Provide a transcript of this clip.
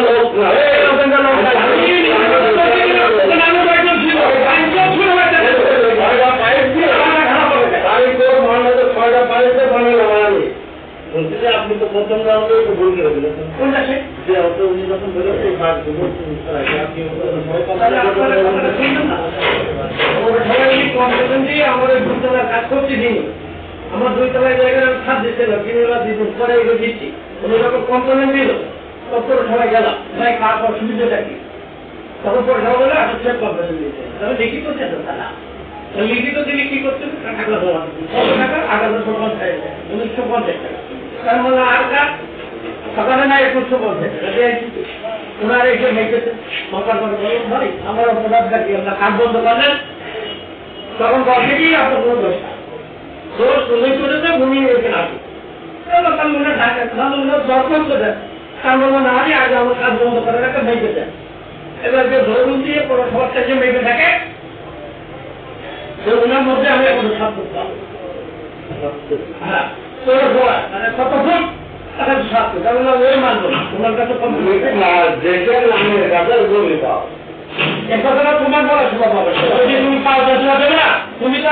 লোক না আপনি তো প্রথম রাউন্ডে একটু ভুল করে দিলেন কোনটা সে যে উনি যখন বলে এই ভাগ আমার দুতলার কাজ করছি দিন আমার দুইতলায় জায়গায় ছাদ দিচ্ছে না কিনেলা দিন পরে এগুলো দিচ্ছি উনি যখন কমপ্লেন দিল তখন সবাই গেলাম ভাই কার অসুবিধাটা কি তখন পরে সবাই বলে আসলে সে কমপ্লেন দিয়েছে তাহলে লিখিত চেত তারা লিখিত দিলে কি করছে টাকা জমা কত টাকা 1850 1950 টাকা তার মানে আর কাজ সকালে না 2150 টাকা ওনার এসে মেঘেছে মকার করে বলুন ভাই আমার অপরাধটা কি আপনার কাজ বন্ধ করলেন তখন বলছে কি আপনার কোনো দোষ না দোষ তুমি করেছে উনি এখানে আসুন তার মনে ঢাকা তাহলে ওনার দরকার করে তার মনে না আগে আগে আমার কাজ বন্ধ করার একটা মেঘে দেন এবার যে ধরুন দিয়ে কোনো সবটা যে মেঘে থাকে ওনার মধ্যে আমি কোনো সাপ করতে পারবো হ্যাঁ তোর ঘোড়া মানে কত ফুট তোমার পড়াশোনা পাবে তুমি পাও দেবে না তুমি তো